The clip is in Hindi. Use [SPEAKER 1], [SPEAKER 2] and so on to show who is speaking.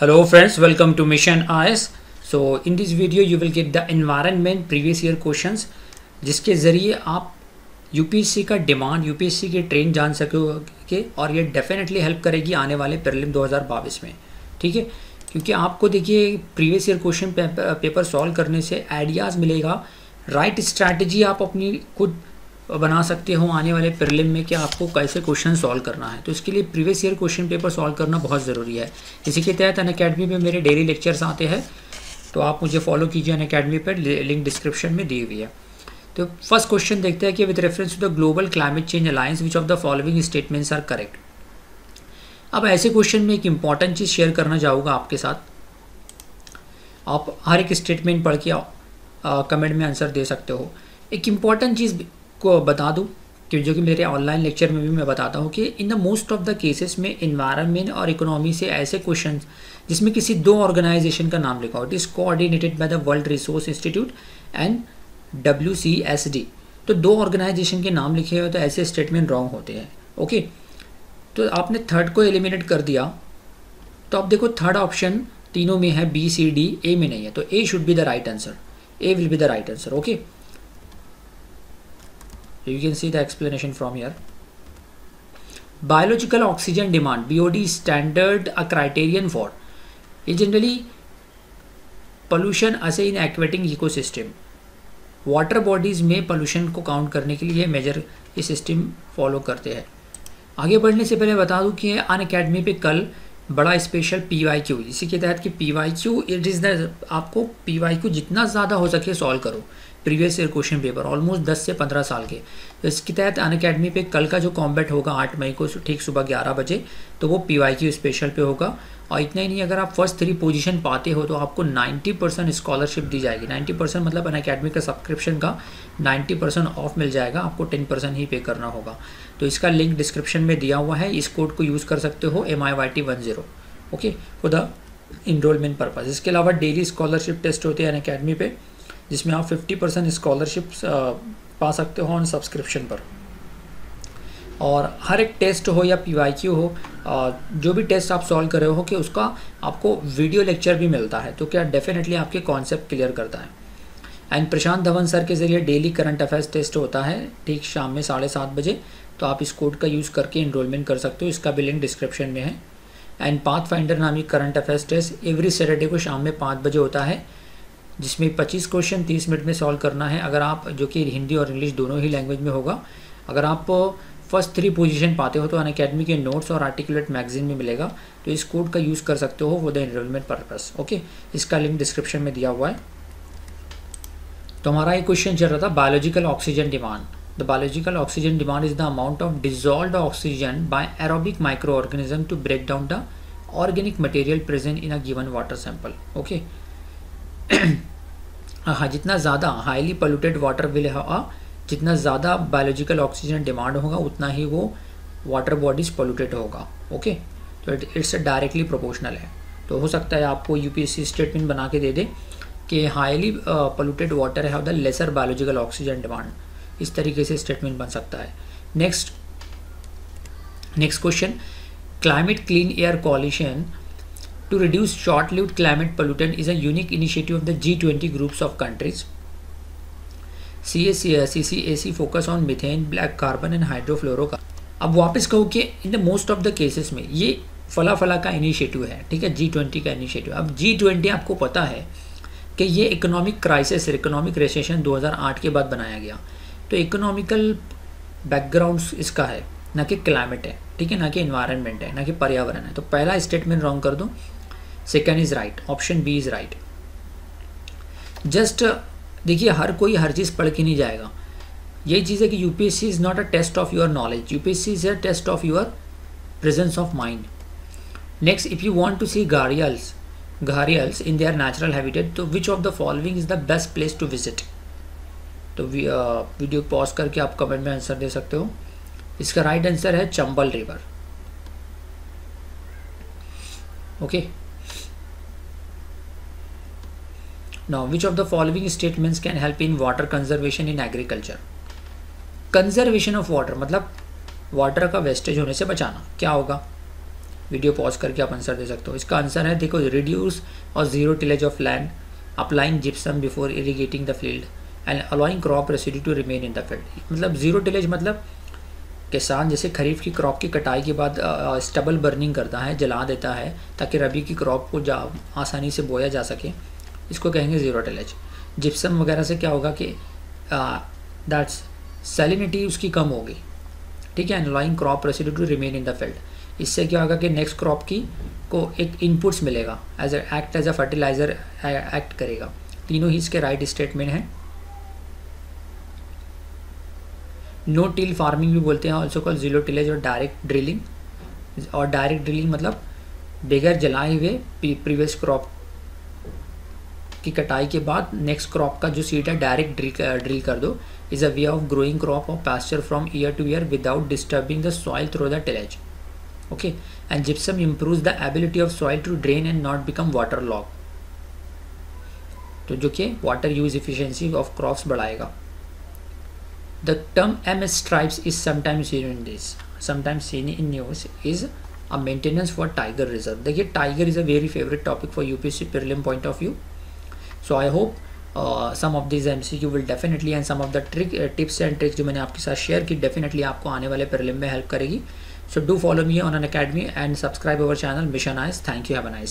[SPEAKER 1] Hello friends, welcome to Mission IS. So in this video you will get the environment previous year questions जिसके ज़रिए आप यूपीएससी का डिमांड, यूपीएससी के ट्रेंड जान सकोगे और ये डेफिनेटली हेल्प करेगी आने वाले प्रीलिम 2022 में। ठीक है, क्योंकि आपको देखिए previous year question paper solve करने से आइडियाज़ मिलेगा, राइट स्ट्रैटेजी आप अपनी खुद बना सकते हो आने वाले प्रीलिम में कि आपको कैसे क्वेश्चन सॉल्व करना है। तो इसके लिए previous year question paper solve करना बहुत ज़रूरी है। इसी के तहत अनअकैडमी में मेरे डेली लेक्चर्स आते हैं, तो आप मुझे फॉलो कीजिए अनअकैडमी पर, लिंक डिस्क्रिप्शन में दी हुई है। तो फर्स्ट क्वेश्चन देखते हैं कि with reference to the global climate change alliance which of the following statements are correct. अब ऐसे क्वेश्चन में एक इंपॉर्टेंट चीज़ शेयर करना चाहूँगा आपके साथ। आप हर एक स्टेटमेंट पढ़ के कमेंट में आंसर दे सकते हो। एक इम्पॉर्टेंट चीज़ को बता दूं कि जो कि मेरे ऑनलाइन लेक्चर में भी मैं बताता हूं कि in the most of the cases में इन्वायरमेंट और इकोनॉमी से ऐसे क्वेश्चन जिसमें किसी दो ऑर्गेनाइजेशन का नाम लिखा हो, it is coordinated by the world resource institute and WCSD, तो दो ऑर्गेनाइजेशन के नाम लिखे हुए तो ऐसे स्टेटमेंट रॉन्ग होते हैं। ओके, तो आपने थर्ड को एलिमिनेट कर दिया, तो अब देखो थर्ड ऑप्शन तीनों में है, BCD, A में नहीं है, तो A should be the right answer, A will be the right answer. Okay, you can see the explanation from here. Biological oxygen demand, BOD, standard a criterion for, ये जनरली पोल्यूशन असे in aquatic ecosystem, water bodies में पोल्यूशन को काउंट करने के लिए मेजर ये सिस्टम फॉलो करते हैं। आगे बढ़ने से पहले बता दूं कि अनअकैडमी पे कल बड़ा स्पेशल PYQ, इसी के तहत कि PYQ इट इज़ द, आपको PYQ जितना ज़्यादा हो सके सॉल्व करो। Previous year question paper almost 10 से 15 साल के, तो इसके तहत अनअकैडमी पे कल का जो कॉम्बैट होगा 8 मई को ठीक सुबह 11 बजे, तो वो PYQ स्पेशल पे होगा। और इतना ही नहीं, अगर आप फर्स्ट 3 पोजीशन पाते हो तो आपको 90% स्कॉलरशिप दी जाएगी। 90% मतलब अनअकैडमी का सब्सक्रिप्शन का 90% ऑफ मिल जाएगा, आपको 10% ही पे करना होगा। तो इसका लिंक डिस्क्रिप्शन में दिया हुआ है, इस कोड को यूज़ कर सकते हो MIYT10, okay, for the enrollment purpose. इसके अलावा डेली स्कॉलरशिप टेस्ट होते हैं अनअकैडमी पे, जिसमें आप 50% स्कॉलरशिप पा सकते हो ऑन सब्सक्रिप्शन पर। और हर एक टेस्ट हो या PYQ हो, जो भी टेस्ट आप सॉल्व कर रहे हो कि उसका आपको वीडियो लेक्चर भी मिलता है, तो क्या डेफिनेटली आपके कॉन्सेप्ट क्लियर करता है। एंड प्रशांत धवन सर के ज़रिए डेली करंट अफेयर्स टेस्ट होता है ठीक शाम में 7:30 बजे, तो आप इस कोड का यूज़ करके इनरोलमेंट कर सकते हो, इसका भी लिंक डिस्क्रिप्शन में है। एंड पाथ फाइंडर नामी current affairs test every Saturday को शाम में 5 बजे होता है, जिसमें 25 क्वेश्चन 30 मिनट में सॉल्व करना है। अगर आप, जो कि हिंदी और इंग्लिश दोनों ही लैंग्वेज में होगा, अगर आप फर्स्ट 3 पोजीशन पाते हो तो अनअकैडमी के नोट्स और आर्टिकुलेट मैगजीन में मिलेगा, तो इस कोड का यूज़ कर सकते हो for the enrolment purpose. Okay, इसका लिंक डिस्क्रिप्शन में दिया हुआ है। तो हमारा एक क्वेश्चन चल रहा था biological oxygen demand. The biological oxygen demand is the amount of dissolved oxygen by aerobic micro organism to break down the organic material present in a given water sample. Okay, हाँ, जितना ज़्यादा हाईली पोल्यूटेड वाटर विल होगा, जितना ज़्यादा बायोलॉजिकल ऑक्सीजन डिमांड होगा उतना ही वो वाटर बॉडीज़ पोल्यूटेड होगा। ओके, तो इट्स डायरेक्टली प्रोपोर्शनल है। तो हो सकता है आपको UPSC स्टेटमेंट बना के दे दे कि highly polluted water have the lesser biological oxygen demand, इस तरीके से स्टेटमेंट बन सकता है। Next question, climate clean air coalition to reduce short-lived climate pollutant is a unique initiative of the G20 groups of countries. CCAC focus on methane, black carbon and hydrofluorocarbon. अब वापस कहूँ कि in the most of the cases में ये फला का इनिशिएटिव है, ठीक है, G20 का इनिशिएटिव। अब G20 आपको पता है कि ये इकोनॉमिक क्राइसिस, इकोनॉमिक रिसेशन 2008 के बाद बनाया गया, तो इकोनॉमिकल बैकग्राउंड इसका है, ना कि क्लाइमेट है, ठीक है, ना कि इन्वायरमेंट है, ना कि पर्यावरण है। तो पहला स्टेटमेंट रॉन्ग कर दूँ, second is right, option B is right. Just देखिए, हर कोई हर चीज़ पढ़ के नहीं जाएगा। यही चीज़ है कि UPSC is not a test of your knowledge, UPSC is a test of your presence of mind. Next, if you want to see gharials in their natural habitat, तो which of the following is the best place to visit. तो वीडियो पॉज करके आप कमेंट में आंसर दे सकते हो। इसका राइट आंसर है Chambal river. Okay, now which of the following statements can help in water conservation in agriculture? Conservation of water मतलब वाटर का वेस्टेज होने से बचाना। क्या होगा? वीडियो पॉज करके आप आंसर दे सकते हो। इसका आंसर है देखो, रिड्यूस और zero tillage of land, applying gypsum before irrigating the field and allowing crop residue to remain in the field. मतलब जीरो टिलेज मतलब किसान जैसे खरीफ की क्रॉप की कटाई के बाद स्टबल बर्निंग करता है, जला देता है ताकि रबी की क्रॉप को आसानी से बोया जा सके, इसको कहेंगे ज़ीरो टिलेज। जिप्सम वगैरह से क्या होगा कि दैट्स सैलिनिटी उसकी कम होगी, ठीक है, allowing crop residue to remain in the field. इससे क्या होगा कि नेक्स्ट क्रॉप की को एक इनपुट्स मिलेगा, act as a fertiliser act करेगा। तीनों ही इसके राइट स्टेटमेंट हैं। नो टिल फार्मिंग भी बोलते हैं, ऑल्सो कॉल जीरो टिलेज और डायरेक्ट ड्रिलिंग। और डायरेक्ट ड्रिलिंग मतलब बगैर जलाए हुए प्रीवियस क्रॉप की कटाई के बाद नेक्स्ट क्रॉप का जो सीड है डायरेक्ट ड्रिल कर दो। Is a way of growing crop of pasture from year to year without disturbing the soil through the tillage. Okay, and gypsum improves the ability of soil to drain and not become water log, तो जो कि water use efficiency of crops बढ़ाएगा। The term MS stripes is sometimes seen in this, sometimes seen in news, is a maintenance for tiger reserve. देखिए tiger is a very favorite topic for UPSC prelim point of view. So I hope some of these MCQ will definitely and some of the tips and tricks जो मैंने आपके साथ शेयर की definitely आपको आने वाले prelim में help करेगी. So do follow me on an academy and subscribe our channel Mission Eyes. Thank you. Have a nice day.